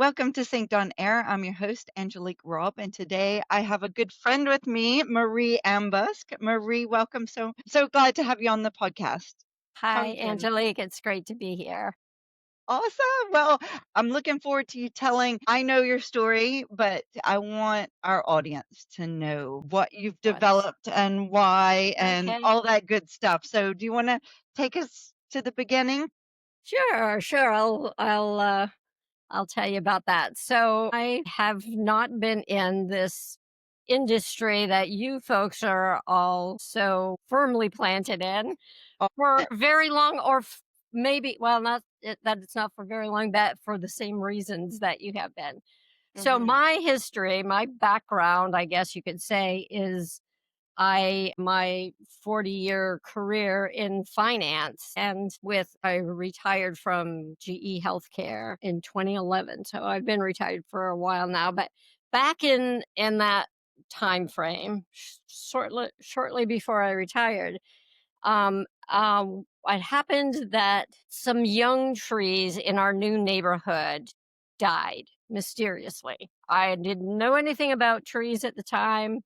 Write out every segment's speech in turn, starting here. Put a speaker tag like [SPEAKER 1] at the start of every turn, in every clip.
[SPEAKER 1] Welcome to Synced on Air. I'm your host, Angelique Robb, and today I have a good friend with me, Marie Ambusk. Marie, welcome. So glad to have you on the podcast. How
[SPEAKER 2] Hi,
[SPEAKER 1] you doing?
[SPEAKER 2] Angelique. It's great to be here.
[SPEAKER 1] Awesome. Well, I'm looking forward to you telling. I know your story, but I want our audience to know what you've
[SPEAKER 2] What's
[SPEAKER 1] developed and why and
[SPEAKER 2] okay?
[SPEAKER 1] all that good stuff. So, do you want to take us to the beginning?
[SPEAKER 2] Sure. I'll tell you about that. So I have not been in this industry that you folks are all so firmly planted in
[SPEAKER 1] Oh,
[SPEAKER 2] for very long, or maybe, well, not that it's not for very long, but for the same reasons that you have been. So
[SPEAKER 1] mhm.
[SPEAKER 2] my history, my background, I guess you could say, is my 40-year career in finance, and I retired from GE Healthcare in 2011. So I've been retired for a while now, but back in that time frame, shortly before I retired, it happened that some young trees in our new neighborhood died mysteriously. I didn't know anything about trees at the time,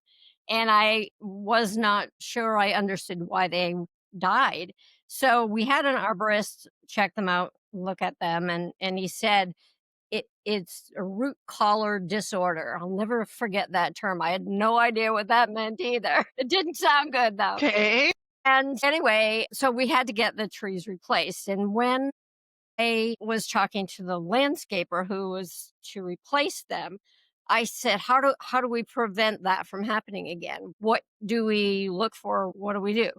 [SPEAKER 2] and I was not sure I understood why they died. So we had an arborist check them out, look at them, and he said it's a root collar disorder. I'll never forget that term. I had no idea what that meant either. It didn't sound good though.
[SPEAKER 1] Okay.
[SPEAKER 2] And anyway, so we had to get the trees replaced. And when I was talking to the landscaper who was to replace them, I said, how do we prevent that from happening again? What do we look for? What do we do?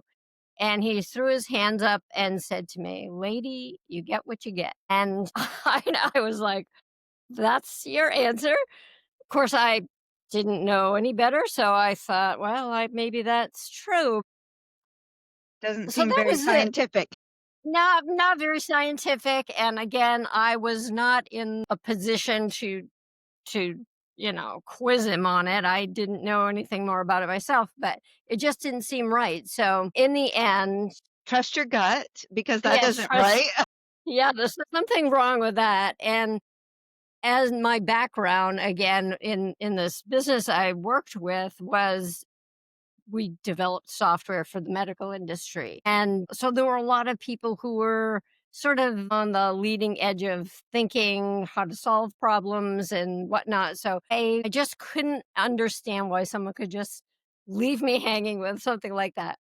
[SPEAKER 2] And he threw his hands up and said to me, "Lady, you get what you get." And I was like, "That's your answer." Of course, I didn't know any better, so I thought, well, maybe that's true.
[SPEAKER 1] Doesn't
[SPEAKER 2] So
[SPEAKER 1] seem
[SPEAKER 2] that
[SPEAKER 1] very
[SPEAKER 2] was it.
[SPEAKER 1] scientific.
[SPEAKER 2] Not very scientific, and again, I was not in a position to quiz him on it. I didn't know anything more about it myself, but it just didn't seem right. So in the end,
[SPEAKER 1] Trust your gut because that
[SPEAKER 2] yes,
[SPEAKER 1] isn't right.
[SPEAKER 2] yeah, there's something wrong with that. And as my background again in this business I worked with was we developed software for the medical industry. And so there were a lot of people who were sort of on the leading edge of thinking how to solve problems and whatnot. So I just couldn't understand why someone could just leave me hanging with something like that.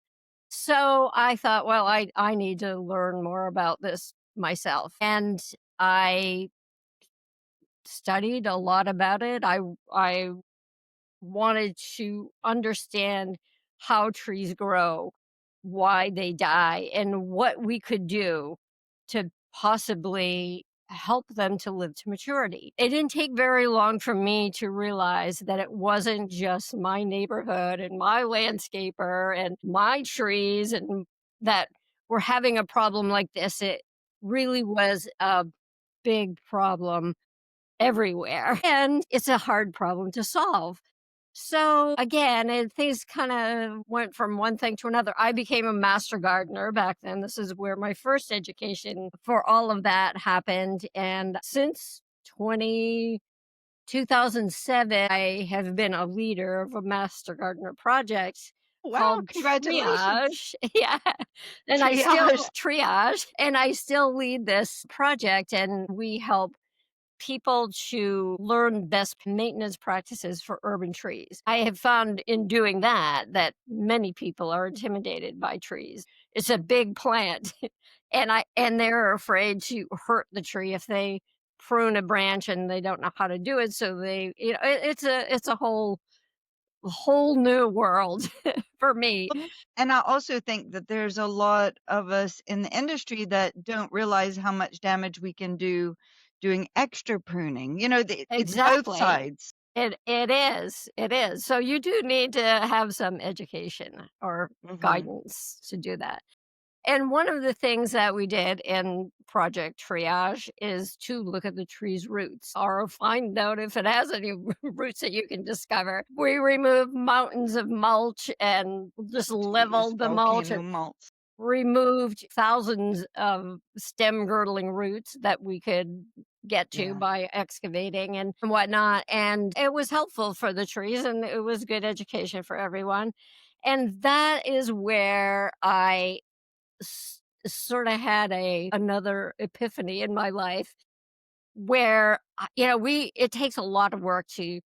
[SPEAKER 2] So I thought, well, I need to learn more about this myself. And I studied a lot about it. I wanted to understand how trees grow, why they die, and what we could do to possibly help them to live to maturity. It didn't take very long for me to realize that it wasn't just my neighborhood and my landscaper and my trees and that were having a problem like this. It really was a big problem everywhere, and it's a hard problem to solve. So again, things kind of went from one thing to another. I became a master gardener back then. This is where my first education for all of that happened. And since 2007, I have been a leader of a master gardener project
[SPEAKER 1] Wow,
[SPEAKER 2] called
[SPEAKER 1] congratulations.
[SPEAKER 2] Triage. Yeah. And I still
[SPEAKER 1] Triage.
[SPEAKER 2] triage and I still lead this project, and we help people to learn best maintenance practices for urban trees. I have found in doing that that many people are intimidated by trees. It's a big plant and they're afraid to hurt the tree if they prune a branch and they don't know how to do it. So it's a whole new world for me.
[SPEAKER 1] And I also think that there's a lot of us in the industry that don't realize how much damage we can do doing extra pruning. It's both
[SPEAKER 2] Exactly.
[SPEAKER 1] sides.
[SPEAKER 2] It is. So you do need to have some education or
[SPEAKER 1] Mhm.
[SPEAKER 2] guidance to do that. And one of the things that we did in Project Triage is to look at the tree's roots or find out if it has any roots that you can discover. We removed mountains of mulch and just
[SPEAKER 1] Jeez,
[SPEAKER 2] leveled the mulch
[SPEAKER 1] volcano
[SPEAKER 2] and
[SPEAKER 1] malts.
[SPEAKER 2] removed thousands of stem girdling roots that we could get to
[SPEAKER 1] Yeah.
[SPEAKER 2] by excavating and whatnot. And it was helpful for the trees and it was good education for everyone. And that is where I sort of had another epiphany in my life where we it takes a lot of work to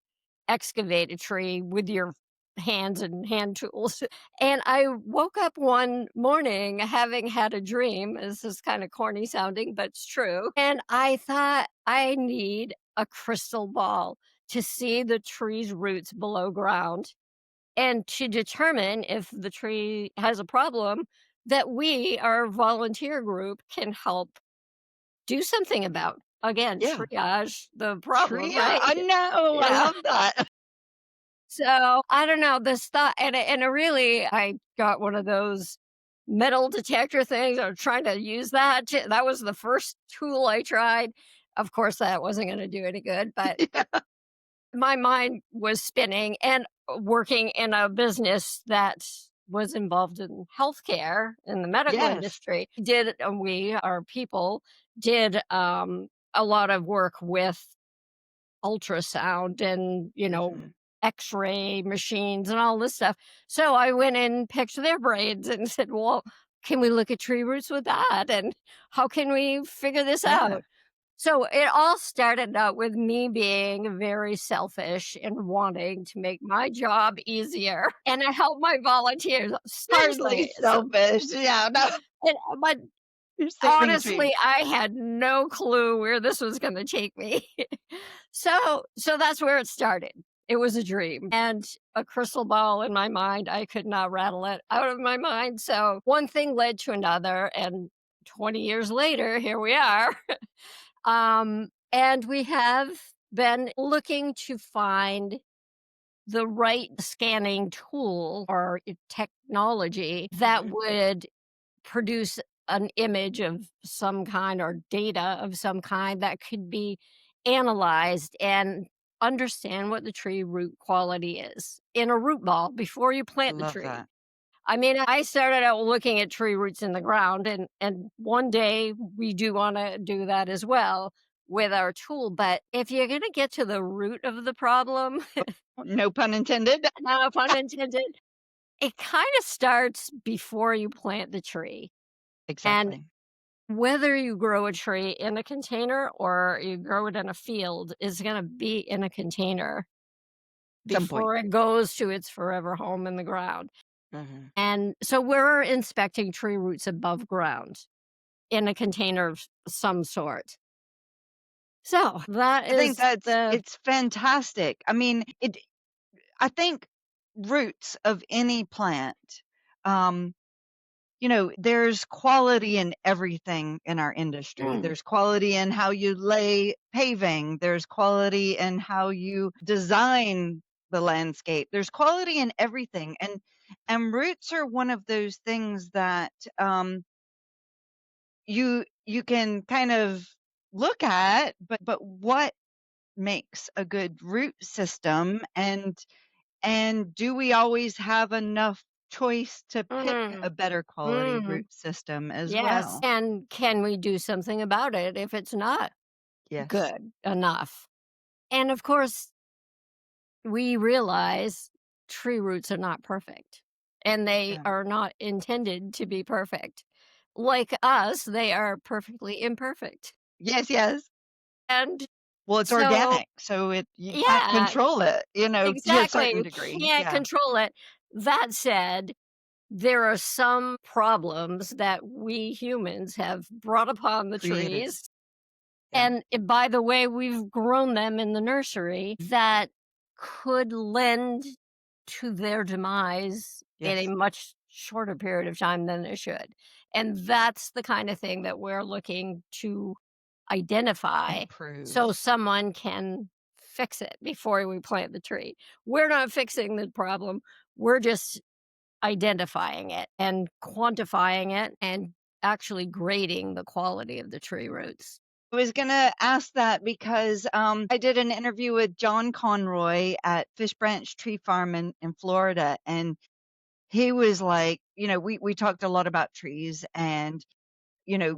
[SPEAKER 2] excavate a tree with your hands and hand tools. And I woke up one morning having had a dream. This is kind of corny sounding, but it's true. And I thought I need a crystal ball to see the tree's roots below ground and to determine if the tree has a problem that we, our volunteer group, can help do something about. Again,
[SPEAKER 1] Yeah.
[SPEAKER 2] triage the problem,
[SPEAKER 1] Tree.
[SPEAKER 2] right?
[SPEAKER 1] I know. I
[SPEAKER 2] Yeah.
[SPEAKER 1] love that.
[SPEAKER 2] So, I don't know, this thought and it really I got one of those metal detector things. I was trying to use that was the first tool I tried. Of course, that wasn't gonna do any good, but
[SPEAKER 1] Yeah.
[SPEAKER 2] my mind was spinning and working in a business that was involved in healthcare in the medical
[SPEAKER 1] Yes.
[SPEAKER 2] industry. Our people did, a lot of work with ultrasound and,
[SPEAKER 1] Mhm.
[SPEAKER 2] X-ray machines and all this stuff. So I went and picked their brains and said, "Well, can we look at tree roots with that? And how can we figure this
[SPEAKER 1] Yeah.
[SPEAKER 2] out?" So it all started out with me being very selfish and wanting to make my job easier and to help my volunteers.
[SPEAKER 1] Hardly
[SPEAKER 2] Seriously.
[SPEAKER 1] selfish. Yeah. No,
[SPEAKER 2] But
[SPEAKER 1] you're saving trees.
[SPEAKER 2] honestly, I had no clue where this was gonna take me. So that's where it started. It was a dream and a crystal ball in my mind. I could not rattle it out of my mind. So one thing led to another, and 20 years later, here we are. And we have been looking to find the right scanning tool or technology that
[SPEAKER 1] Mhm.
[SPEAKER 2] would produce an image of some kind or data of some kind that could be analyzed and understand what the tree root quality is in a root ball before you
[SPEAKER 1] I
[SPEAKER 2] plant the
[SPEAKER 1] love
[SPEAKER 2] tree.
[SPEAKER 1] that.
[SPEAKER 2] I mean, I started out looking at tree roots in the ground and one day we do want to do that as well with our tool, but if you're going to get to the root of the problem,
[SPEAKER 1] No pun intended.
[SPEAKER 2] no pun intended, it kind of starts before you plant the tree. And
[SPEAKER 1] Exactly.
[SPEAKER 2] whether you grow a tree in a container or you grow it in a field is going to be in a container
[SPEAKER 1] Some point.
[SPEAKER 2] before it goes to its forever home in the ground.
[SPEAKER 1] Mhm.
[SPEAKER 2] And so we're inspecting tree roots above ground in a container of some sort. So that
[SPEAKER 1] I think
[SPEAKER 2] is the
[SPEAKER 1] it's fantastic. I mean, I think roots of any plant, um, there's quality in everything in our industry.
[SPEAKER 2] mm,
[SPEAKER 1] There's quality in how you lay paving. There's quality in how you design the landscape. There's quality in everything. And roots are one of those things that you can kind of look at, but what makes a good root system, and do we always have enough choice to pick a
[SPEAKER 2] mm,
[SPEAKER 1] better quality
[SPEAKER 2] mm,
[SPEAKER 1] root system as
[SPEAKER 2] yes.
[SPEAKER 1] well?
[SPEAKER 2] And can we do something about it if it's not
[SPEAKER 1] Yes.
[SPEAKER 2] good enough? And of course, we realize tree roots are not perfect and they
[SPEAKER 1] Yeah.
[SPEAKER 2] are not intended to be perfect. Like us, they are perfectly imperfect.
[SPEAKER 1] Yes, yes.
[SPEAKER 2] And
[SPEAKER 1] Well, it's
[SPEAKER 2] so,
[SPEAKER 1] organic, so you can't
[SPEAKER 2] yeah,
[SPEAKER 1] control it, to a
[SPEAKER 2] exactly.
[SPEAKER 1] certain
[SPEAKER 2] You
[SPEAKER 1] degree.
[SPEAKER 2] can't
[SPEAKER 1] Yeah.
[SPEAKER 2] control it. That said, there are some problems that we humans have brought upon the
[SPEAKER 1] Created.
[SPEAKER 2] trees.
[SPEAKER 1] Yeah.
[SPEAKER 2] And by the way, we've grown them in the nursery that could lend to their demise in a
[SPEAKER 1] Yes.
[SPEAKER 2] much shorter period of time than it should. And that's the kind of thing that we're looking to identify so
[SPEAKER 1] Improve.
[SPEAKER 2] someone can fix it before we plant the tree. We're not fixing the problem. We're just identifying it and quantifying it and actually grading the quality of the tree roots.
[SPEAKER 1] I was gonna ask that because, I did an interview with John Conroy at Fish Branch Tree Farm in Florida, and he was like, we talked a lot about trees, and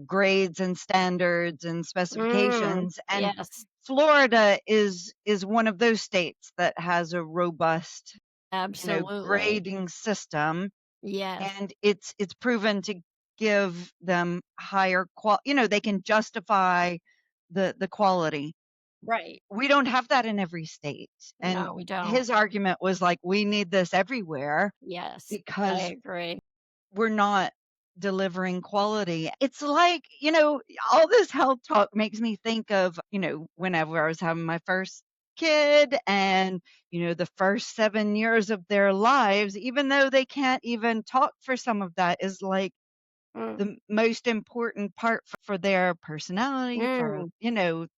[SPEAKER 1] grades and standards and specifications. And
[SPEAKER 2] Yes,
[SPEAKER 1] Florida is one of those states that has a robust,
[SPEAKER 2] absolutely.
[SPEAKER 1] grading system,
[SPEAKER 2] Yes,
[SPEAKER 1] and it's proven to give them higher they can justify the quality.
[SPEAKER 2] right.
[SPEAKER 1] We don't have that in every state, and
[SPEAKER 2] No, we don't.
[SPEAKER 1] his argument was like, "We need this everywhere
[SPEAKER 2] Yes, I
[SPEAKER 1] because
[SPEAKER 2] agree.
[SPEAKER 1] we're not delivering quality." It's like, all this health talk makes me think of, whenever I was having my first kid and, the first 7 years of their lives, even though they can't even talk for some of that, is like
[SPEAKER 2] Mm,
[SPEAKER 1] the most important part for their personality, for,
[SPEAKER 2] mm,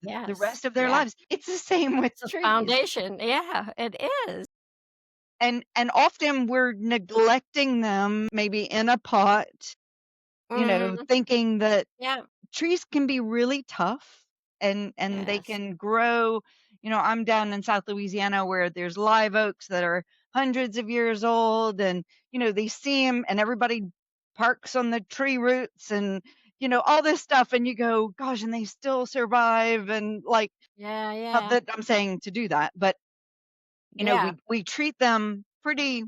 [SPEAKER 1] the
[SPEAKER 2] yes,
[SPEAKER 1] rest of their
[SPEAKER 2] yeah.
[SPEAKER 1] lives. It's the same with
[SPEAKER 2] It's a
[SPEAKER 1] trees.
[SPEAKER 2] foundation. Yeah, it is.
[SPEAKER 1] And often we're neglecting them maybe in a pot,
[SPEAKER 2] Mhm.
[SPEAKER 1] thinking that
[SPEAKER 2] Yeah.
[SPEAKER 1] trees can be really tough and they
[SPEAKER 2] Yes.
[SPEAKER 1] can grow. I'm down in South Louisiana where there's live oaks that are hundreds of years old, and they see them and everybody parks on the tree roots and all this stuff, and you go, gosh, and they still survive. And like,
[SPEAKER 2] Yeah,
[SPEAKER 1] not
[SPEAKER 2] yeah.
[SPEAKER 1] that I'm saying to do that, but
[SPEAKER 2] Yeah,
[SPEAKER 1] we treat them pretty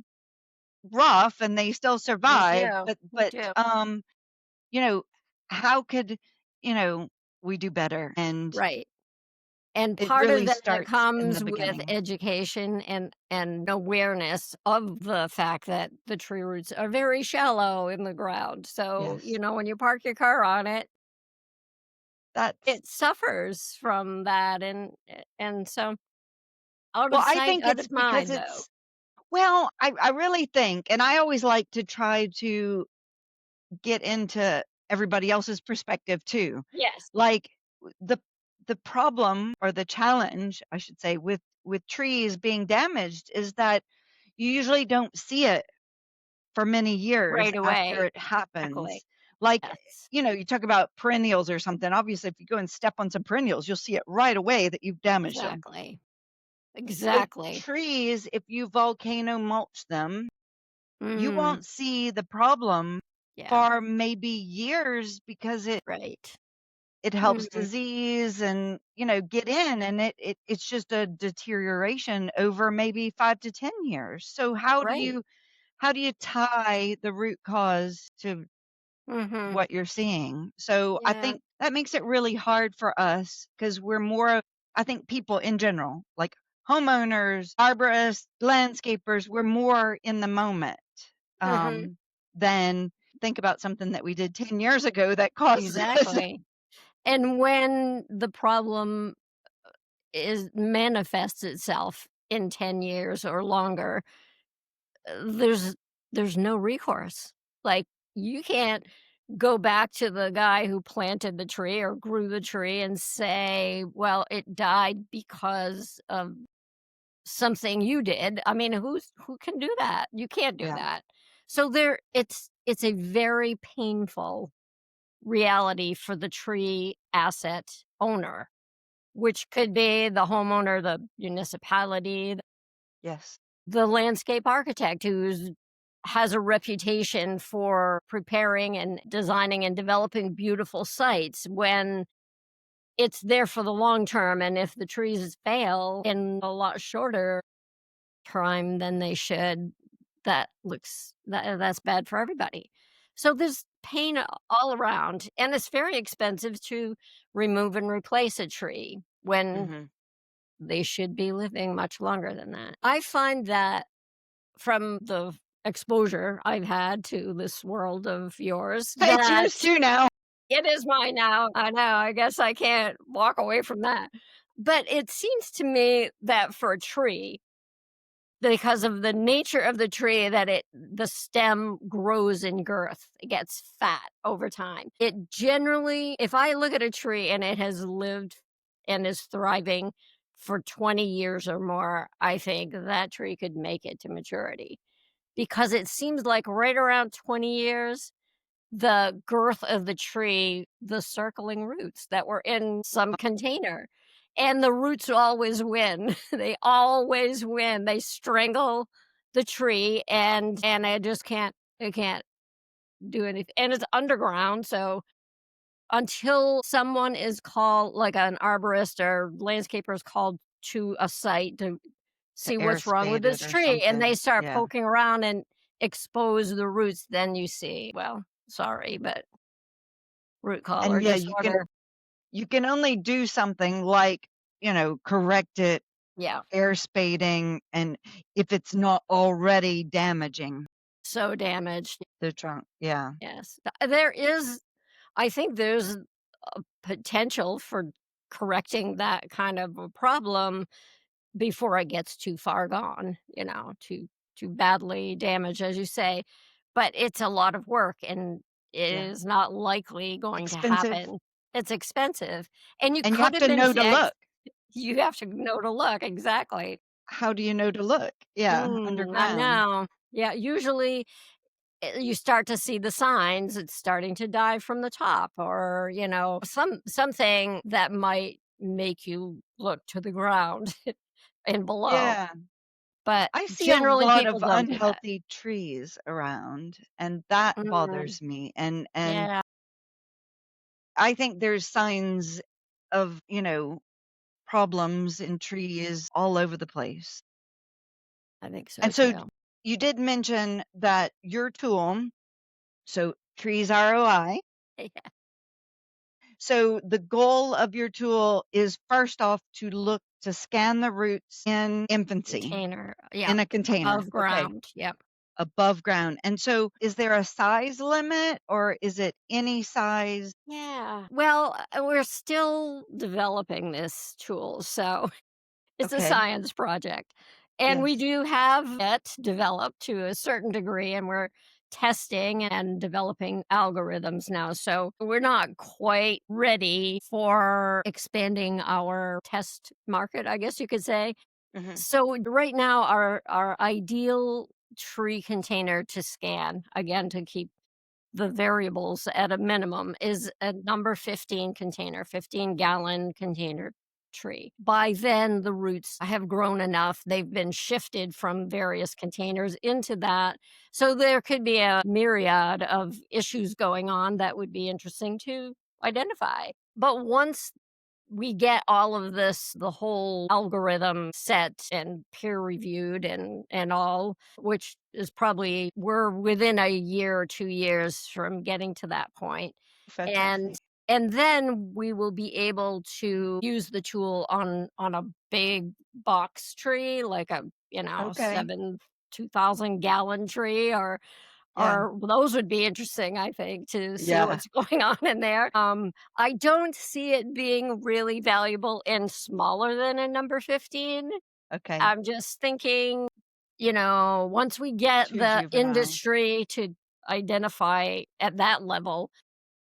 [SPEAKER 1] rough and they still
[SPEAKER 2] we
[SPEAKER 1] survive.
[SPEAKER 2] do.
[SPEAKER 1] but
[SPEAKER 2] We
[SPEAKER 1] but
[SPEAKER 2] do.
[SPEAKER 1] um you know how could you know we do better? And
[SPEAKER 2] Right. And
[SPEAKER 1] it
[SPEAKER 2] part of
[SPEAKER 1] really
[SPEAKER 2] that
[SPEAKER 1] starts in the
[SPEAKER 2] comes with
[SPEAKER 1] beginning.
[SPEAKER 2] education and awareness of the fact that the tree roots are very shallow in the ground. So,
[SPEAKER 1] Yes.
[SPEAKER 2] when you park your car on it,
[SPEAKER 1] That's
[SPEAKER 2] it suffers from that and so out
[SPEAKER 1] Well,
[SPEAKER 2] of
[SPEAKER 1] I
[SPEAKER 2] sight,
[SPEAKER 1] think
[SPEAKER 2] out
[SPEAKER 1] it's
[SPEAKER 2] of
[SPEAKER 1] because
[SPEAKER 2] mind though.
[SPEAKER 1] it's well, I really think, and I always like to try to get into everybody else's perspective too.
[SPEAKER 2] Yes.
[SPEAKER 1] Like, the problem, or the challenge, I should say, with trees being damaged is that you usually don't see it for many years
[SPEAKER 2] Right
[SPEAKER 1] after
[SPEAKER 2] away.
[SPEAKER 1] it
[SPEAKER 2] Exactly.
[SPEAKER 1] happens. Like,
[SPEAKER 2] Yes.
[SPEAKER 1] you talk about perennials or something. Obviously, if you go and step on some perennials, you'll see it right away that you've damaged them.
[SPEAKER 2] Exactly.
[SPEAKER 1] But
[SPEAKER 2] Exactly.
[SPEAKER 1] trees, if you volcano mulch them, you
[SPEAKER 2] Mm.
[SPEAKER 1] won't see the problem
[SPEAKER 2] Yeah.
[SPEAKER 1] for maybe years, because
[SPEAKER 2] Right.
[SPEAKER 1] it helps
[SPEAKER 2] Mhm.
[SPEAKER 1] disease and, get in, and it's just a deterioration over maybe 5 to 10 years. So
[SPEAKER 2] Right.
[SPEAKER 1] how do you tie the root cause to
[SPEAKER 2] Mhm.
[SPEAKER 1] what you're seeing? So I
[SPEAKER 2] Yeah.
[SPEAKER 1] think that makes it really hard for us, because we're more, I think people in general, like homeowners, arborists, landscapers, we're more in the moment,
[SPEAKER 2] Mhm.
[SPEAKER 1] um, than think about something that we did 10 years ago that caused this.
[SPEAKER 2] Exactly. And when the problem is manifests itself in 10 years or longer, there's no recourse. Like, you can't go back to the guy who planted the tree or grew the tree and say, "Well, it died because of something you did." I mean, who can do that? You can't do
[SPEAKER 1] Yeah.
[SPEAKER 2] that. So it's a very painful reality for the tree asset owner, which could be the homeowner, the municipality,
[SPEAKER 1] Yes.
[SPEAKER 2] the landscape architect who's has a reputation for preparing and designing and developing beautiful sites when it's there for the long term, and if the trees fail in a lot shorter time than they should, that's bad for everybody. So there's pain all around, and it's very expensive to remove and replace a tree when
[SPEAKER 1] Mhm.
[SPEAKER 2] they should be living much longer than that. I find that from the exposure I've had to this world of yours
[SPEAKER 1] It's
[SPEAKER 2] that
[SPEAKER 1] yours too now.
[SPEAKER 2] it is mine now. I know, I guess I can't walk away from that. But it seems to me that for a tree, because of the nature of the tree, that the stem grows in girth. It gets fat over time. It generally, if I look at a tree and it has lived and is thriving for 20 years or more, I think that tree could make it to maturity, because it seems like right around 20 years, the girth of the tree, the circling roots that were in some container, and the roots always win. They always win. They strangle the tree and it just can't it can't do anything. And it's underground, so until someone is called, like an arborist or landscaper is called to a site to
[SPEAKER 1] To
[SPEAKER 2] see
[SPEAKER 1] air
[SPEAKER 2] what's wrong with
[SPEAKER 1] spade
[SPEAKER 2] this
[SPEAKER 1] it or
[SPEAKER 2] tree, and they
[SPEAKER 1] something.
[SPEAKER 2] start
[SPEAKER 1] Yeah.
[SPEAKER 2] poking around and expose the roots, then you see, well, sorry, but root
[SPEAKER 1] And
[SPEAKER 2] collar
[SPEAKER 1] yeah,
[SPEAKER 2] disorder.
[SPEAKER 1] you can only do something like, correct it,
[SPEAKER 2] Yeah,
[SPEAKER 1] air spading, and if it's not already damaging
[SPEAKER 2] so damaged.
[SPEAKER 1] the trunk. Yeah.
[SPEAKER 2] Yes. There is I think there's a potential for correcting that kind of a problem before it gets too far gone, too badly damaged, as you say. But it's a lot of work and it
[SPEAKER 1] Yeah.
[SPEAKER 2] is not likely going to
[SPEAKER 1] Expensive.
[SPEAKER 2] happen. It's expensive. And you
[SPEAKER 1] And you
[SPEAKER 2] could
[SPEAKER 1] have
[SPEAKER 2] have
[SPEAKER 1] to
[SPEAKER 2] been
[SPEAKER 1] know to
[SPEAKER 2] fixed.
[SPEAKER 1] look.
[SPEAKER 2] You have to know to look, exactly.
[SPEAKER 1] How do you know to look? Yeah,
[SPEAKER 2] I
[SPEAKER 1] underground.
[SPEAKER 2] know. Yeah, usually you start to see the signs it's starting to die from the top, or something that might make you look to the ground and below,
[SPEAKER 1] Yeah.
[SPEAKER 2] but
[SPEAKER 1] I see a
[SPEAKER 2] generally
[SPEAKER 1] lot
[SPEAKER 2] people
[SPEAKER 1] of
[SPEAKER 2] don't do that.
[SPEAKER 1] unhealthy trees around, and that
[SPEAKER 2] Mm,
[SPEAKER 1] bothers me, and
[SPEAKER 2] yeah,
[SPEAKER 1] I think there's signs of, problems in trees all over the place.
[SPEAKER 2] I think so
[SPEAKER 1] And so
[SPEAKER 2] too.
[SPEAKER 1] you did mention that your tool, so TreesROI,
[SPEAKER 2] Yeah,
[SPEAKER 1] so the goal of your tool is first off to scan the roots in infancy
[SPEAKER 2] container, yeah,
[SPEAKER 1] in a container.
[SPEAKER 2] above
[SPEAKER 1] Okay.
[SPEAKER 2] ground, yep.
[SPEAKER 1] Above ground. And so is there a size limit or is it any size?
[SPEAKER 2] Yeah, well, we're still developing this tool, so it's a
[SPEAKER 1] Okay.
[SPEAKER 2] science project, and we
[SPEAKER 1] Yes.
[SPEAKER 2] do have it developed to a certain degree, and we're testing and developing algorithms now, so we're not quite ready for expanding our test market, I guess you could say.
[SPEAKER 1] Mhm.
[SPEAKER 2] So right now, our ideal tree container to scan, again, to keep the variables at a minimum, is a number 15 container, 15-gallon container tree. By then, the roots have grown enough. They've been shifted from various containers into that. So there could be a myriad of issues going on that would be interesting to identify. But once we get all of this, the whole algorithm set and peer reviewed and all, which is probably we're within a year or 2 years from getting to that point. And
[SPEAKER 1] Fantastic.
[SPEAKER 2] and then we will be able to use the tool on a big box tree, like a,
[SPEAKER 1] Okay.
[SPEAKER 2] 7 2,000-gallon tree,
[SPEAKER 1] Yeah.
[SPEAKER 2] or those would be interesting, I think, to see
[SPEAKER 1] Yeah.
[SPEAKER 2] what's going on in there. I don't see it being really valuable in smaller than a number 15.
[SPEAKER 1] Okay.
[SPEAKER 2] I'm just thinking, once we get
[SPEAKER 1] Too
[SPEAKER 2] the
[SPEAKER 1] juvenile.
[SPEAKER 2] industry to identify at that level,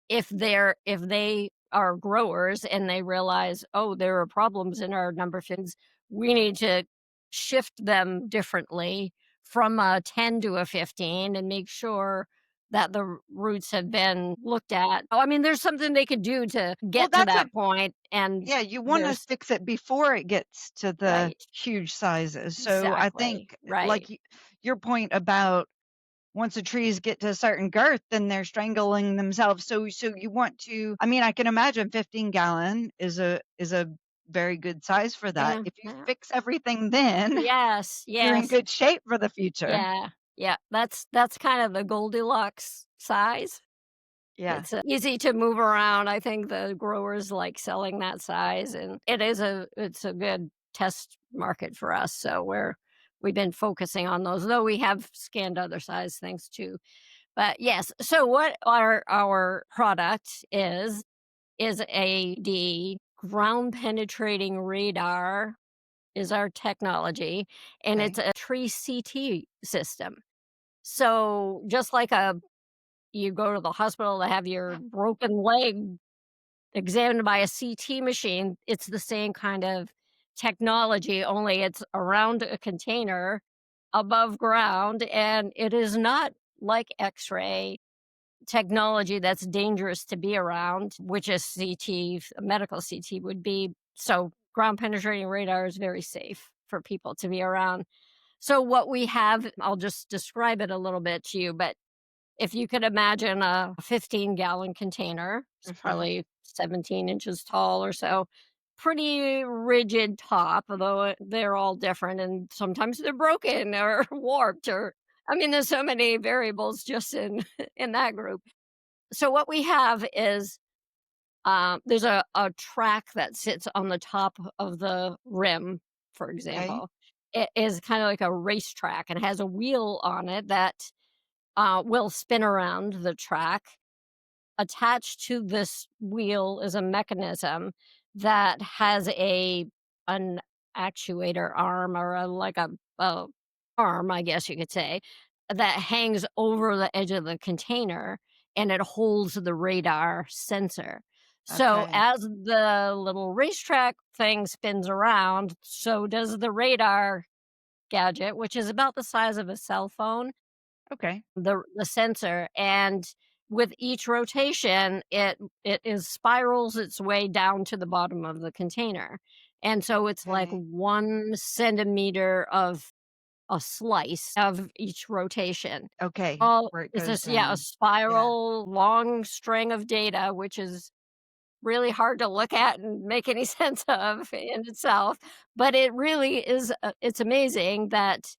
[SPEAKER 2] if they are growers and they realize, "Oh, there are problems in our number fins, we need to shift them differently from a 10 to a 15 and make sure that the roots have been looked at." Oh, I mean, there's something they could do to
[SPEAKER 1] Well,
[SPEAKER 2] get to
[SPEAKER 1] that's what
[SPEAKER 2] that point, and
[SPEAKER 1] yeah, you wanna
[SPEAKER 2] there's
[SPEAKER 1] fix it before it gets to the
[SPEAKER 2] right.
[SPEAKER 1] huge sizes. So I think,
[SPEAKER 2] Exactly, right.
[SPEAKER 1] like, your point about once the trees get to a certain girth, then they're strangling themselves. So you want to I mean, I can imagine 15-gallon is a very good size for that.
[SPEAKER 2] Yeah,
[SPEAKER 1] If you
[SPEAKER 2] yeah.
[SPEAKER 1] fix everything then,
[SPEAKER 2] Yes,
[SPEAKER 1] you're in
[SPEAKER 2] yes.
[SPEAKER 1] good shape for the future.
[SPEAKER 2] Yeah, yeah. That's kind of the Goldilocks size.
[SPEAKER 1] Yeah,
[SPEAKER 2] It's, easy to move around. I think the growers like selling that size, and it's a good test market for us, so we've been focusing on those, though we have scanned other size things too. But yes, so what our product is a the ground penetrating radar is our technology, and it's
[SPEAKER 1] okay.
[SPEAKER 2] a tree CT system. So, just like a you go to the hospital to have your broken leg examined by a CT machine, it's the same kind of technology, only it's around a container above ground, and it is not like X-ray technology that's dangerous to be around, which a CT, a medical CT would be. So, ground penetrating radar is very safe for people to be around. So, what we have, I'll just describe it a little bit to you, but If you could imagine a 15-gallon container, it's
[SPEAKER 1] Mhm.
[SPEAKER 2] probably 17 inches tall or so, pretty rigid top, although they're all different and sometimes they're broken or warped or I mean, there's so many variables just in in that group. So what we have is there's a track that sits on the top of the rim, for
[SPEAKER 1] Okay.
[SPEAKER 2] example. It is kind of like a racetrack and has a wheel on it that will spin around the track. Attached to this wheel is a mechanism that has an actuator arm or a arm, I guess you could say, that hangs over the edge of the container and it holds the radar sensor. So
[SPEAKER 1] Okay.
[SPEAKER 2] as the little racetrack thing spins around, so does the radar gadget, which is about the size of a cell phone,
[SPEAKER 1] Okay.
[SPEAKER 2] the sensor, and with each rotation, it is spirals its way down to the bottom of the container, and so it's like
[SPEAKER 1] Okay.
[SPEAKER 2] 1 centimeter of a slice of each rotation.
[SPEAKER 1] Okay.
[SPEAKER 2] Oh,
[SPEAKER 1] Where it
[SPEAKER 2] it's
[SPEAKER 1] goes
[SPEAKER 2] just yeah, a
[SPEAKER 1] down. Yeah.
[SPEAKER 2] spiral, long string of data, which is really hard to look at and make any sense of in itself, but it really is, it's amazing that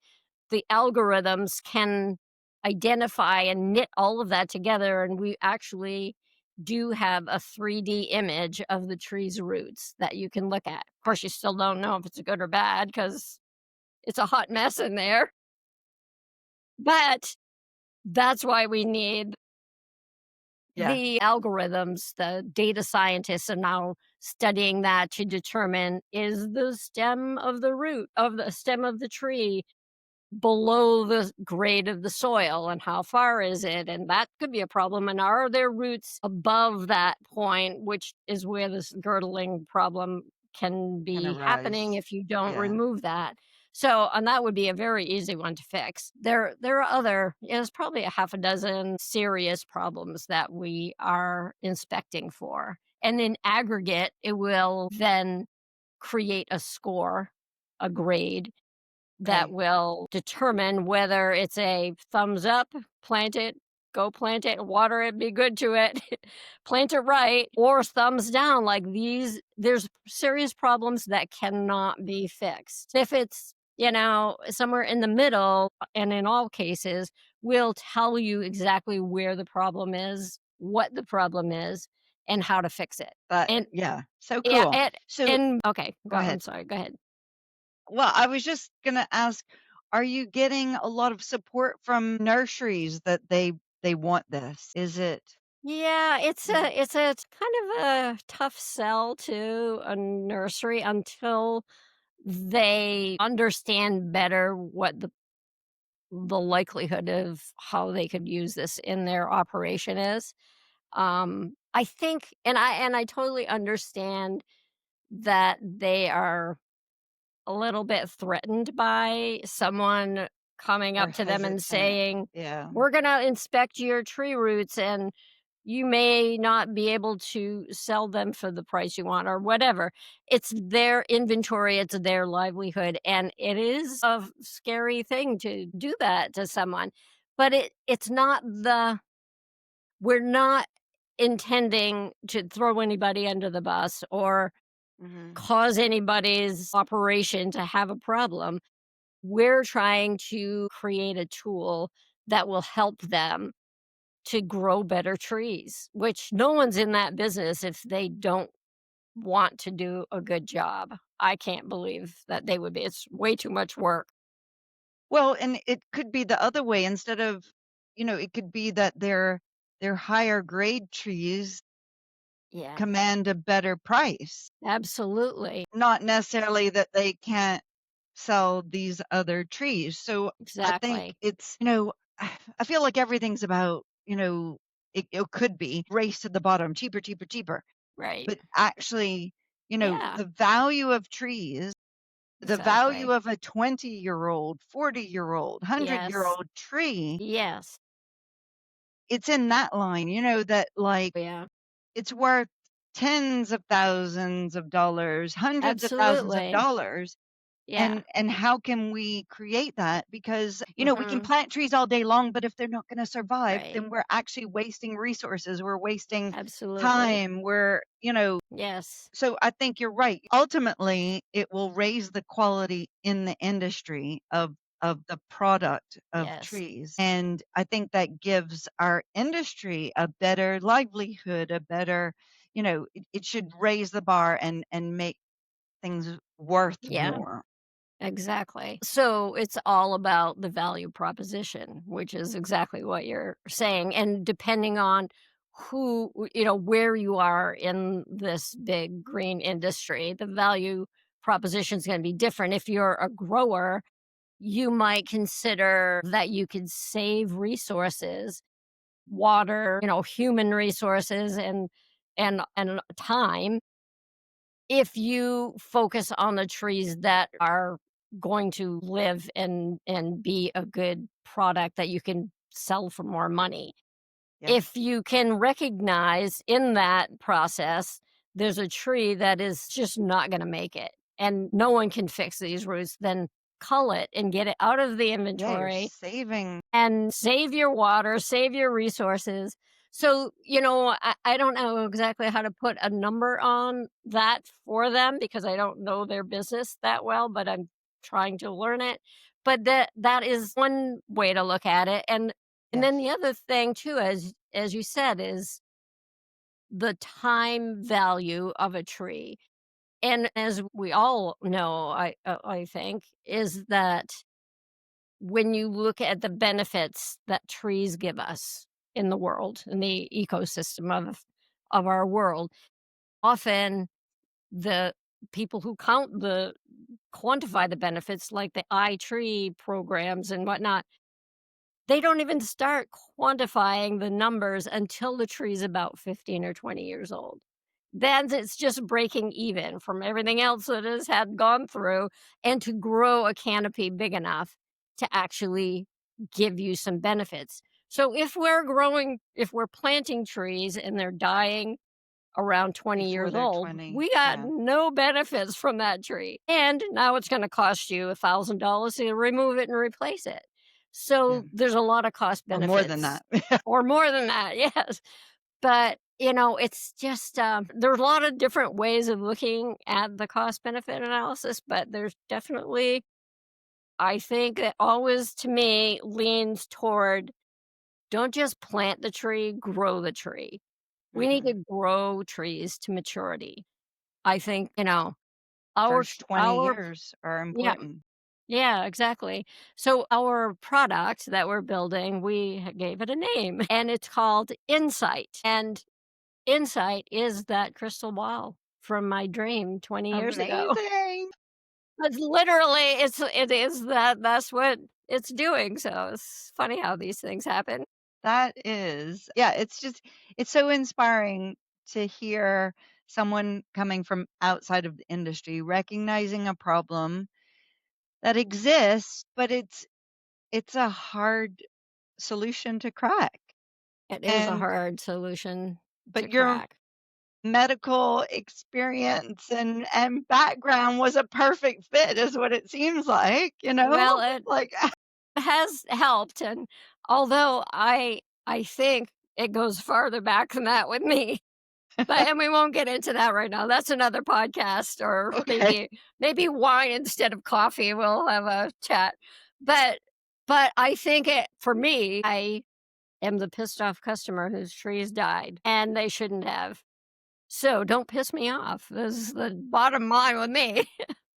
[SPEAKER 2] the algorithms can identify and knit all of that together, and we actually do have a 3D image of the tree's roots that you can look at. Of course, you still don't know if it's good or bad because it's a hot mess in there, but that's why we need
[SPEAKER 1] Yeah.
[SPEAKER 2] the algorithms. The data scientists are now studying that to determine, is the stem of the root of the stem of the tree below the grade of the soil, and how far is it? And that could be a problem. And are there roots above that point, which is where this girdling problem can
[SPEAKER 1] Can
[SPEAKER 2] be happening
[SPEAKER 1] arise.
[SPEAKER 2] if you don't
[SPEAKER 1] Yeah.
[SPEAKER 2] remove that. So, and that would be a very easy one to fix. There are other, there's probably a half a dozen serious problems that we are inspecting for. And in aggregate, it will then create a score, a grade that
[SPEAKER 1] Okay.
[SPEAKER 2] will determine whether it's a thumbs up, plant it, go plant it, water it, be good to it, plant it right, or thumbs down. Like these, there's serious problems that cannot be fixed. If it's, somewhere in the middle, and in all cases, will tell you exactly where the problem is, what the problem is, and how to fix it.
[SPEAKER 1] But
[SPEAKER 2] And
[SPEAKER 1] yeah. So
[SPEAKER 2] yeah,
[SPEAKER 1] cool. So
[SPEAKER 2] and okay,
[SPEAKER 1] go
[SPEAKER 2] I'm
[SPEAKER 1] ahead.
[SPEAKER 2] sorry, go ahead.
[SPEAKER 1] Well, I was just gonna ask, are you getting a lot of support from nurseries that they want this? Is it
[SPEAKER 2] Yeah,
[SPEAKER 1] Mhm.
[SPEAKER 2] it's kind of a tough sell to a nursery until they understand better what the likelihood of how they could use this in their operation is. I think, and I totally understand that they are a little bit threatened by someone coming
[SPEAKER 1] or
[SPEAKER 2] up to them and
[SPEAKER 1] hesitant?
[SPEAKER 2] saying,
[SPEAKER 1] Yeah.
[SPEAKER 2] "We're gonna inspect your tree roots and you may not be able to sell them for the price you want," or whatever. It's their inventory, it's their livelihood, and it is a scary thing to do that to someone. But it's not the we're not intending to throw anybody under the bus or
[SPEAKER 1] Mhm.
[SPEAKER 2] cause anybody's operation to have a problem. We're trying to create a tool that will help them to grow better trees, which no one's in that business if they don't want to do a good job. I can't believe that they would be. It's way too much work.
[SPEAKER 1] Well, and it could be the other way instead of it could be that their higher grade trees
[SPEAKER 2] Yeah,
[SPEAKER 1] command a better price.
[SPEAKER 2] absolutely.
[SPEAKER 1] Not necessarily that they can't sell these other trees. So I think
[SPEAKER 2] Exactly.
[SPEAKER 1] it's, I feel like everything's about, it could be race to the bottom, cheaper, cheaper, cheaper.
[SPEAKER 2] Right.
[SPEAKER 1] But actually,
[SPEAKER 2] Yeah,
[SPEAKER 1] the value of trees, the value
[SPEAKER 2] exactly.
[SPEAKER 1] of a 20-year-old, 40-year-old,
[SPEAKER 2] Yes.
[SPEAKER 1] 100-year-old tree,
[SPEAKER 2] Yes.
[SPEAKER 1] it's in that line, that like
[SPEAKER 2] Yeah.
[SPEAKER 1] it's worth tens of thousands of dollars, hundreds of thousands of
[SPEAKER 2] Absolutely.
[SPEAKER 1] dollars.
[SPEAKER 2] Yeah.
[SPEAKER 1] and how can we create that? Because, we can
[SPEAKER 2] Mhm.
[SPEAKER 1] plant trees all day long, but if they're not gonna survive,
[SPEAKER 2] Right.
[SPEAKER 1] then we're actually wasting resources, we're wasting
[SPEAKER 2] Absolutely.
[SPEAKER 1] time,
[SPEAKER 2] Yes.
[SPEAKER 1] so I think you're right. Ultimately, it will raise the quality in the industry of the product of
[SPEAKER 2] Yes.
[SPEAKER 1] trees, and I think that gives our industry a better livelihood, a better it should raise the bar and make things worth
[SPEAKER 2] Yeah.
[SPEAKER 1] more.
[SPEAKER 2] Exactly. So it's all about the value proposition, which is exactly what you're saying. And depending on where you are in this big green industry, the value proposition is going to be different. If you're a grower, you might consider that you could save resources, water, human resources and time if you focus on the trees that are going to live and be a good product that you can sell for more money. If
[SPEAKER 1] Yes.
[SPEAKER 2] you can recognize in that process there's a tree that is just not going to make it and no one can fix these roots, then cull it and get it out of the
[SPEAKER 1] Yeah, you're
[SPEAKER 2] inventory
[SPEAKER 1] saving.
[SPEAKER 2] and save your water, save your resources. So, I don't know exactly how to put a number on that for them because I don't know their business that well, but I'm trying to learn it. But that is one way to look at it. And then the
[SPEAKER 1] Yes.
[SPEAKER 2] other thing too, as you said, is the time value of a tree. And as we all know, I think, is that when you look at the benefits that trees give us in the world, in the ecosystem of our world, often the people who quantify the benefits, like the iTree programs and whatnot, they don't even start quantifying the numbers until the tree's about 15 or 20 years old. Then it's just breaking even from everything else that has had gone through and to grow a canopy big enough to actually give you some benefits. So if we're planting trees and they're dying around 20
[SPEAKER 1] Before
[SPEAKER 2] years
[SPEAKER 1] they're
[SPEAKER 2] old,
[SPEAKER 1] 20.
[SPEAKER 2] we got
[SPEAKER 1] Yeah.
[SPEAKER 2] no benefits from that tree. And now it's going to cost you $1,000 to remove it and replace it.
[SPEAKER 1] Yeah.
[SPEAKER 2] So there's a lot of cost
[SPEAKER 1] Or more than
[SPEAKER 2] benefits
[SPEAKER 1] that.
[SPEAKER 2] or more than that. Yes. But, it's just there's a lot of different ways of looking at the cost benefit analysis, but there's definitely, I think it always to me leans toward don't just plant the tree, grow the tree. We need to
[SPEAKER 1] Mhm.
[SPEAKER 2] grow trees to maturity. I think,
[SPEAKER 1] First 20
[SPEAKER 2] our
[SPEAKER 1] years are
[SPEAKER 2] yeah,
[SPEAKER 1] important.
[SPEAKER 2] yeah, exactly. So our product that we're building, gave it a name and it's called Insight. And Insight is that crystal ball from my dream 20 years ago.
[SPEAKER 1] Amazing.
[SPEAKER 2] It's literally it is that's what it's doing. So it's funny how these things happen.
[SPEAKER 1] That is, yeah, it's so inspiring to hear someone coming from outside of the industry recognizing a problem that exists, but it's a hard solution to crack.
[SPEAKER 2] It is a
[SPEAKER 1] And
[SPEAKER 2] hard solution to
[SPEAKER 1] but your
[SPEAKER 2] crack.
[SPEAKER 1] medical experience and background was a perfect fit is what it seems like, you know?
[SPEAKER 2] Well, it
[SPEAKER 1] Like,
[SPEAKER 2] has helped, and although I think it goes farther back than that with me, but and we won't get into that right now. That's another podcast or
[SPEAKER 1] okay.
[SPEAKER 2] maybe wine instead of coffee. We'll have a chat. But but I think it for me, I am the pissed off customer whose trees died and they shouldn't have. So don't piss me off. This is the bottom line with me.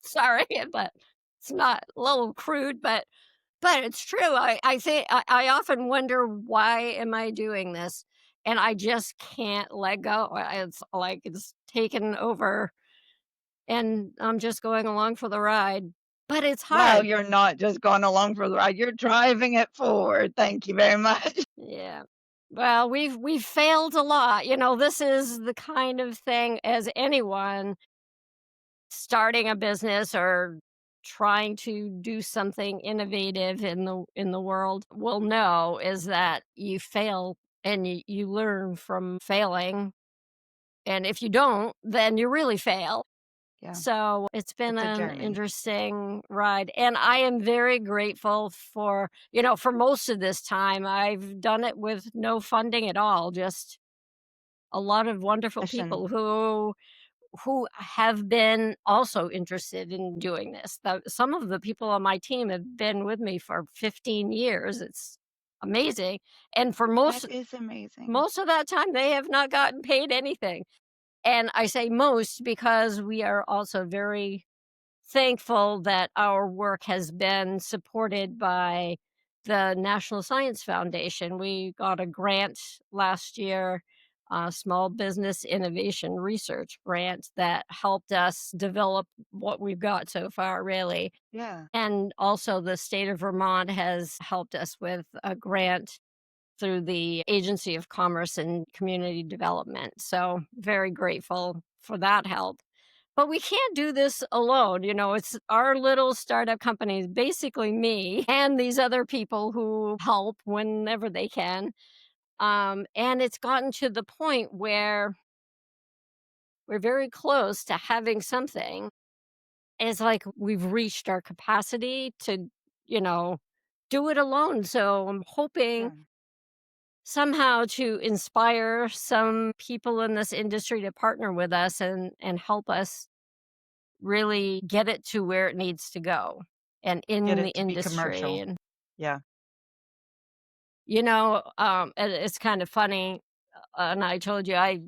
[SPEAKER 2] Sorry, but it's not a little crude, but it's true. I think I often wonder why am I doing this, and I just can't let go. It's like it's taken over, and I'm just going along for the ride. But it's
[SPEAKER 1] Wow,
[SPEAKER 2] hard.
[SPEAKER 1] you're not just going along for the ride, you're driving it forward. Thank you very much.
[SPEAKER 2] Yeah. Well, we've failed a lot. This is the kind of thing as anyone starting a business or trying to do something innovative in the world will know is that you fail and you learn from failing, and if you don't then you really fail.
[SPEAKER 1] Yeah.
[SPEAKER 2] So it's been
[SPEAKER 1] It's a
[SPEAKER 2] an
[SPEAKER 1] journey.
[SPEAKER 2] interesting ride. And I am very grateful for, for most of this time, I've done it with no funding at all, just a lot of wonderful
[SPEAKER 1] Passion.
[SPEAKER 2] people who have been also interested in doing this. Some of the people on my team have been with me for 15 years. It's amazing. And for
[SPEAKER 1] That is amazing.
[SPEAKER 2] most of that time they have not gotten paid anything. And I say most because we are also very thankful that our work has been supported by the National Science Foundation. We got a grant last year, a small business innovation research grant that helped us develop what we've got so far, really.
[SPEAKER 1] Yeah.
[SPEAKER 2] And also, the state of Vermont has helped us with a grant through the Agency of Commerce and Community Development. So, very grateful for that help. But we can't do this alone. It's our little startup company is basically me and these other people who help whenever they can. And it's gotten to the point where we're very close to having something. It's like we've reached our capacity to, you know, do it alone. So I'm hoping
[SPEAKER 1] Yeah.
[SPEAKER 2] somehow to inspire some people in this industry to partner with us and help us really get it to where it needs to go and
[SPEAKER 1] Get
[SPEAKER 2] in the
[SPEAKER 1] it to be
[SPEAKER 2] industry.
[SPEAKER 1] commercial.
[SPEAKER 2] And
[SPEAKER 1] Yeah.
[SPEAKER 2] it's kind of funny, and I told you I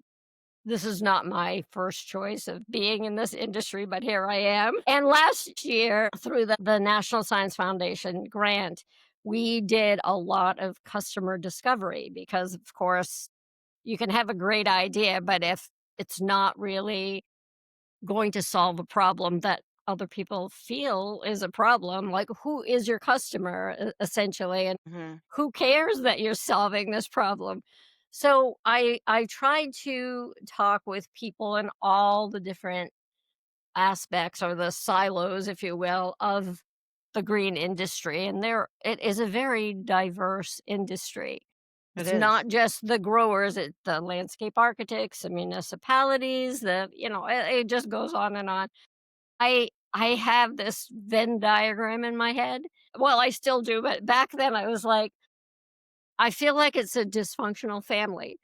[SPEAKER 2] this is not my first choice of being in this industry, but here I am. And last year, through the National Science Foundation grant, we did a lot of customer discovery because, of course, you can have a great idea, but if it's not really going to solve a problem that other people feel is a problem, like who is your customer, essentially, and
[SPEAKER 1] Mhm.
[SPEAKER 2] who cares that you're solving this problem? So I tried to talk with people in all the different aspects or the silos, if you will, of the green industry. And it is a very diverse industry.
[SPEAKER 1] It
[SPEAKER 2] It's
[SPEAKER 1] is.
[SPEAKER 2] not just the growers, it's the landscape architects, the municipalities, it just goes on and on. I have this Venn diagram in my head. Well, I still do, but back then I was like, I feel like it's a dysfunctional family,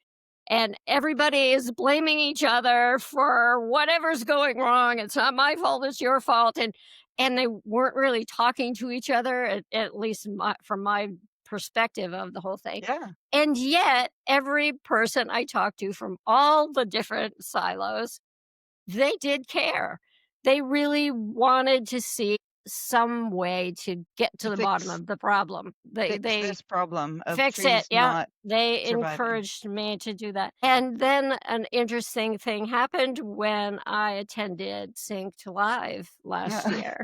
[SPEAKER 2] and everybody is blaming each other for whatever's going wrong. It's not my fault, it's your fault, and they weren't really talking to each other, at least from my perspective of the whole thing.
[SPEAKER 1] Yeah.
[SPEAKER 2] And yet, every person I talked to from all the different silos, they did care. They really wanted to see some way to get to
[SPEAKER 1] To
[SPEAKER 2] the bottom
[SPEAKER 1] fix
[SPEAKER 2] of the problem.
[SPEAKER 1] fix
[SPEAKER 2] They
[SPEAKER 1] this problem of
[SPEAKER 2] fix it,
[SPEAKER 1] trees
[SPEAKER 2] yeah.
[SPEAKER 1] not
[SPEAKER 2] They
[SPEAKER 1] surviving.
[SPEAKER 2] encouraged me to do that. And then an interesting thing happened when I attended Sync to Live last
[SPEAKER 1] Yeah.
[SPEAKER 2] year.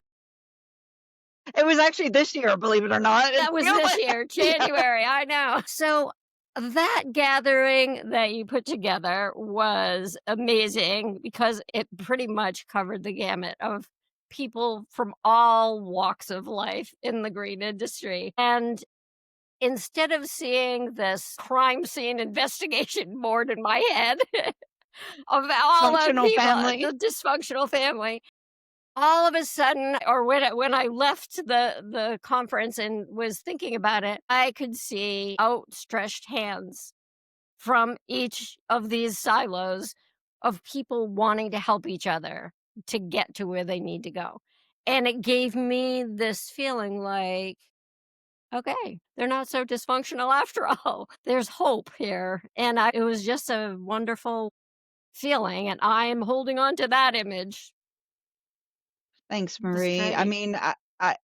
[SPEAKER 1] It was actually this year, believe it or not. It
[SPEAKER 2] That was
[SPEAKER 1] feels
[SPEAKER 2] this
[SPEAKER 1] like
[SPEAKER 2] year,
[SPEAKER 1] yeah.
[SPEAKER 2] January, I know. So, that gathering that you put together was amazing because it pretty much covered the gamut of people from all walks of life in the green industry. And instead of seeing this crime scene investigation board in my head of all the
[SPEAKER 1] Functional
[SPEAKER 2] people, the
[SPEAKER 1] family.
[SPEAKER 2] dysfunctional family, all of a sudden, or when I left the conference and was thinking about it, I could see outstretched hands from each of these silos of people wanting to help each other to get to where they need to go. And it gave me this feeling like, okay, they're not so dysfunctional after all. There's hope here. And it was just a wonderful feeling. And I am holding on to that image.
[SPEAKER 1] Thanks,
[SPEAKER 2] It was
[SPEAKER 1] Marie. I
[SPEAKER 2] great.
[SPEAKER 1] mean, I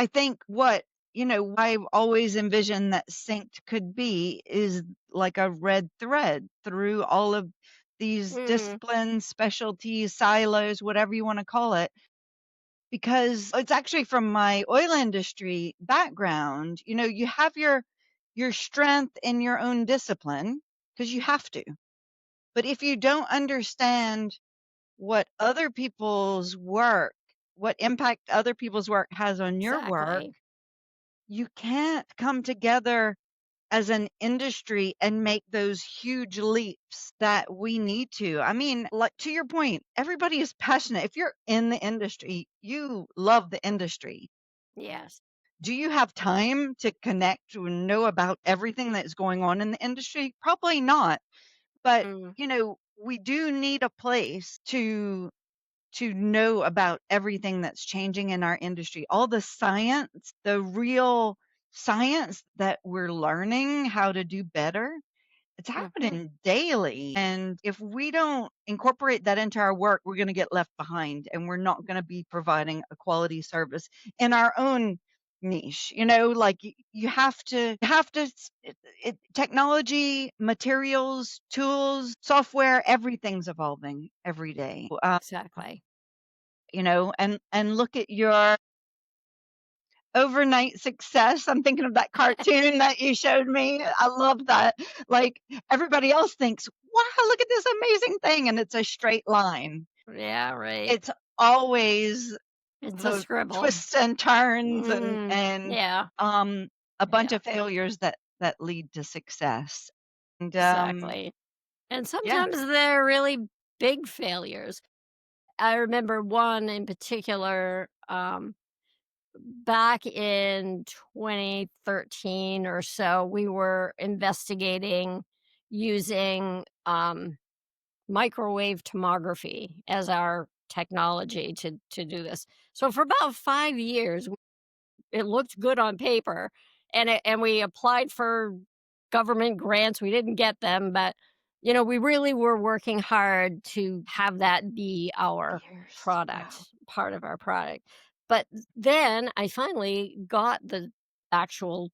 [SPEAKER 1] think I've always envisioned that synced could be is like a red thread through all of these
[SPEAKER 2] Mm,
[SPEAKER 1] disciplines, specialties, silos, whatever you wanna call it, because it's actually from my oil industry background. You have your strength in your own discipline because you have to. But if you don't understand what other people's work, what impact other people's work has on your work,
[SPEAKER 2] exactly.
[SPEAKER 1] you can't come together as an industry and make those huge leaps that we need to. I mean, like to your point, everybody is passionate. If you're in the industry, you love the industry.
[SPEAKER 2] Yes.
[SPEAKER 1] Do you have time to connect or know about everything that's going on in the industry? Probably not. But,
[SPEAKER 2] Mm,
[SPEAKER 1] we do need a place to know about everything that's changing in our industry, all the science, the real science that we're learning how to do better. It's
[SPEAKER 2] mhm,
[SPEAKER 1] happening daily. And if we don't incorporate that into our work, we're going to get left behind and we're not going to be providing a quality service in our own niche. Like you have to, technology, materials, tools, software, everything's evolving every day.
[SPEAKER 2] exactly.
[SPEAKER 1] And look at your overnight success. I'm thinking of that cartoon that you showed me. I love that. Like everybody else thinks, wow, look at this amazing thing. And it's a straight line.
[SPEAKER 2] Yeah, right.
[SPEAKER 1] It's always
[SPEAKER 2] It's a
[SPEAKER 1] the
[SPEAKER 2] scribble.
[SPEAKER 1] twists and turns and,
[SPEAKER 2] Mm,
[SPEAKER 1] and,
[SPEAKER 2] yeah,
[SPEAKER 1] um, a bunch
[SPEAKER 2] yeah,
[SPEAKER 1] of failures that lead to success. And,
[SPEAKER 2] exactly. And
[SPEAKER 1] yeah,
[SPEAKER 2] sometimes they're really big failures. I remember one in particular, back in 2013 or so, we were investigating using microwave tomography as our technology to do this. So for about 5 years, it looked good on paper, and we applied for government grants. We didn't get them, but we really were working hard to have that be our
[SPEAKER 1] years.
[SPEAKER 2] product,
[SPEAKER 1] Wow.
[SPEAKER 2] part of our product. But then I finally got the actual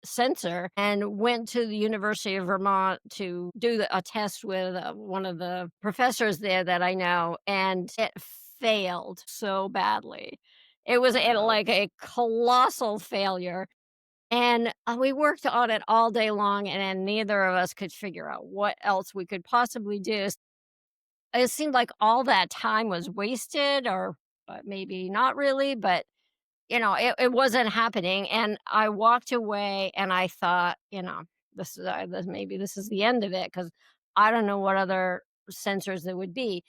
[SPEAKER 2] sensor and went to the University of Vermont to do a test with one of the professors there that I know, and it failed so badly. It was
[SPEAKER 1] Wow.
[SPEAKER 2] like a colossal failure. And we worked on it all day long, and then neither of us could figure out what else we could possibly do. It seemed like all that time was wasted, or maybe not really, but it wasn't happening, and I walked away and I thought, maybe this is the end of it because I don't know what other sensors there would be.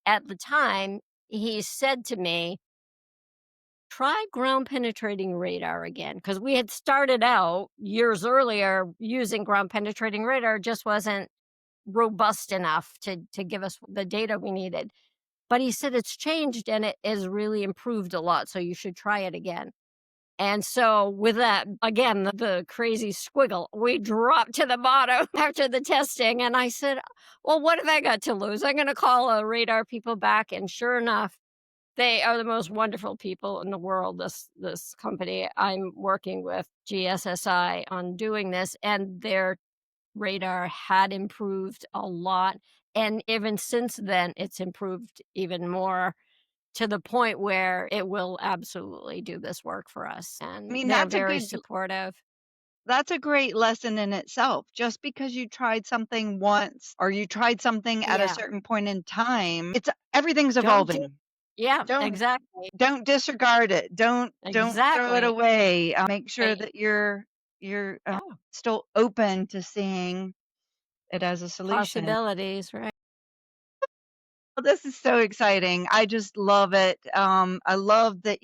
[SPEAKER 2] At the time, he said to me, "Try ground penetrating radar again," because we had started out years earlier using ground penetrating radar, just wasn't robust enough to give us the data we needed. But he said it's changed and it has really improved a lot, so you should try it again. And so with that, again, the crazy squiggle, we dropped to the bottom after the testing. And I said, well, what have I got to lose? I'm going to call radar people back. And sure enough, they are the most wonderful people in the world. This company I'm working with, GSSI, on doing this, and their radar had improved a lot. And even since then, it's improved even more to the point where it will absolutely do this work for us,
[SPEAKER 1] I
[SPEAKER 2] and
[SPEAKER 1] mean,
[SPEAKER 2] they're very supportive.
[SPEAKER 1] that's a great lesson in itself. Just because you tried something once or you tried something at a
[SPEAKER 2] Yeah.
[SPEAKER 1] certain point in time, everything's
[SPEAKER 2] Don't do
[SPEAKER 1] evolving.
[SPEAKER 2] Yeah,
[SPEAKER 1] Don't
[SPEAKER 2] exactly.
[SPEAKER 1] don't disregard it. Don't throw it
[SPEAKER 2] Exactly.
[SPEAKER 1] away. Make sure
[SPEAKER 2] Right.
[SPEAKER 1] that you're
[SPEAKER 2] Yeah.
[SPEAKER 1] still open to seeing it as a solution.
[SPEAKER 2] Possibilities, right?
[SPEAKER 1] Well, this is so exciting. I just love it. I love that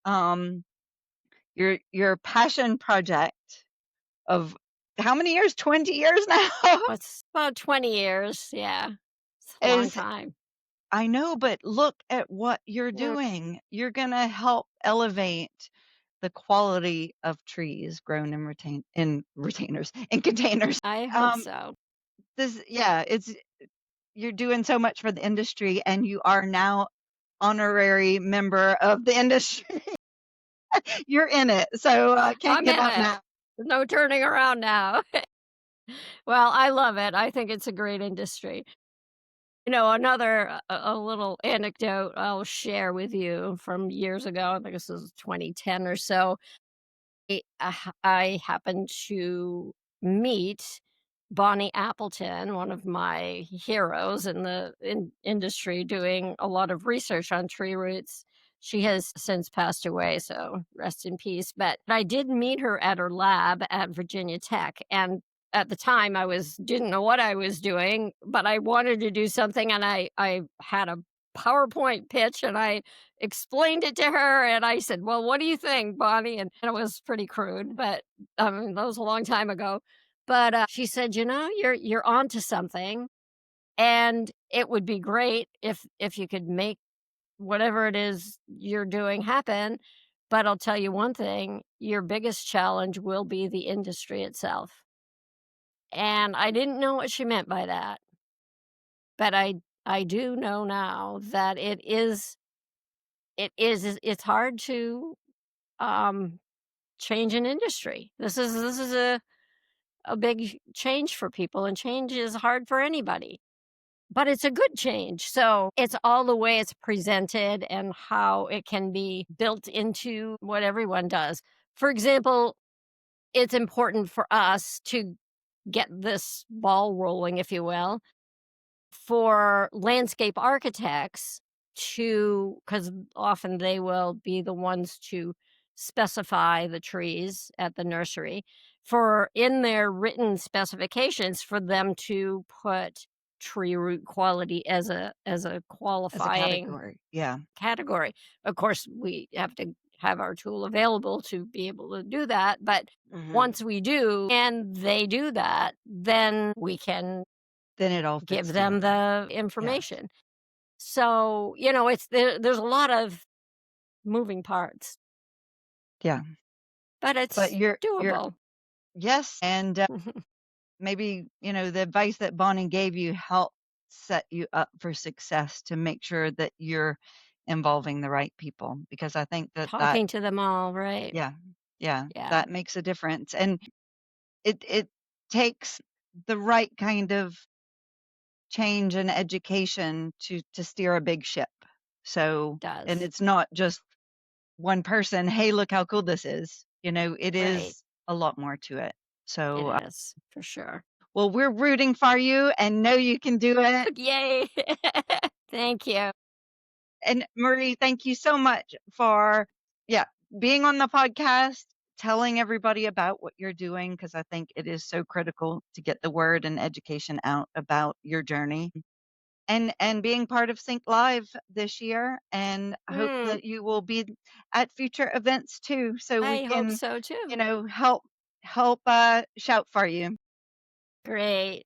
[SPEAKER 1] um, your passion project of how many years? 20 years now
[SPEAKER 2] What's about 20 years, yeah. It's a long
[SPEAKER 1] is
[SPEAKER 2] time.
[SPEAKER 1] I know, but look at what you're
[SPEAKER 2] Mm,
[SPEAKER 1] doing. You're gonna help elevate the quality of trees grown in retainers in containers.
[SPEAKER 2] I hope
[SPEAKER 1] Um,
[SPEAKER 2] so.
[SPEAKER 1] it's you're doing so much for the industry, and you are now honorary member of the industry. You're in it, so can't
[SPEAKER 2] I'm
[SPEAKER 1] get
[SPEAKER 2] in
[SPEAKER 1] out
[SPEAKER 2] it.
[SPEAKER 1] now.
[SPEAKER 2] There's no turning around now. Well, I love it. I think it's a great industry. Another a little anecdote I'll share with you from years ago. I think this was 2010 or so. I happened to meet Bonnie Appleton, one of my heroes in the industry, doing a lot of research on tree roots. She has since passed away, so rest in peace. But I did meet her at her lab at Virginia Tech, and at the time I was didn't know what I was doing, but I wanted to do something, and I had a PowerPoint pitch, and I explained it to her, and I said, "Well, what do you think, Bonnie?" And it was pretty crude, but that was a long time ago. But she said, "You know, you're onto something, and it would be great if you could make whatever it is you're doing happen. But I'll tell you one thing, your biggest challenge will be the industry itself." And I didn't know what she meant by that, but I do know now that it's hard to um change an industry. This is a big change for people, and change is hard for anybody. But it's a good change. So it's all the way it's presented and how it can be built into what everyone does. For example, it's important for us to get this ball rolling, if you will, for landscape architects to, because often they will be the ones to specify the trees at the nursery, for in their written specifications for them to put tree root quality as a
[SPEAKER 1] As a
[SPEAKER 2] qualifying
[SPEAKER 1] category. Yeah.
[SPEAKER 2] category. Of course, we have to have our tool available to be able to do that, but
[SPEAKER 1] Mhm.
[SPEAKER 2] once we do and they do that, then we can
[SPEAKER 1] Then it all
[SPEAKER 2] give
[SPEAKER 1] fits
[SPEAKER 2] them
[SPEAKER 1] together.
[SPEAKER 2] the
[SPEAKER 1] Yes.
[SPEAKER 2] information. So, there's a lot of moving parts,
[SPEAKER 1] Yeah.
[SPEAKER 2] but
[SPEAKER 1] But
[SPEAKER 2] it's
[SPEAKER 1] you're
[SPEAKER 2] doable.
[SPEAKER 1] yes, and, maybe, the advice that Bonnie gave you helped set you up for success to make sure that you're involving the right people, because I think that
[SPEAKER 2] Talking to them all, right.
[SPEAKER 1] yeah, yeah,
[SPEAKER 2] Yeah,
[SPEAKER 1] that makes a difference, and it takes the right kind of change and education to steer a big ship. So and
[SPEAKER 2] does.
[SPEAKER 1] it's not just one person, "Hey, look how cool this is." It
[SPEAKER 2] Right.
[SPEAKER 1] is a lot more to it.
[SPEAKER 2] It
[SPEAKER 1] So,
[SPEAKER 2] is, for sure.
[SPEAKER 1] well, we're rooting for you and know you can do it.
[SPEAKER 2] Yay. Thank you.
[SPEAKER 1] And Marie, thank you so much for, yeah, being on the podcast, telling everybody about what you're doing, because I think it is so critical to get the word and education out about your journey. And being part of Sync Live this year, and I hope
[SPEAKER 2] Mm,
[SPEAKER 1] that you will be at future events too, so we
[SPEAKER 2] I hope
[SPEAKER 1] can,
[SPEAKER 2] so too.
[SPEAKER 1] help shout for you.
[SPEAKER 2] Great.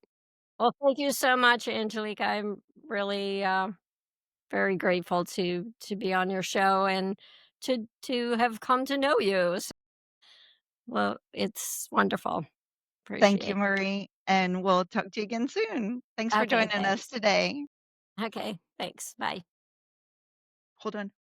[SPEAKER 2] Well, thank you so much, Angelique. I'm really, very grateful to be on your show and to have come to know you. Well, it's wonderful.
[SPEAKER 1] Thank you,
[SPEAKER 2] Appreciate it.
[SPEAKER 1] Marie, and we'll talk to you again soon. Thanks for
[SPEAKER 2] Okay,
[SPEAKER 1] joining us
[SPEAKER 2] thanks.
[SPEAKER 1] today.
[SPEAKER 2] Okay, thanks. Bye.
[SPEAKER 1] Hold on.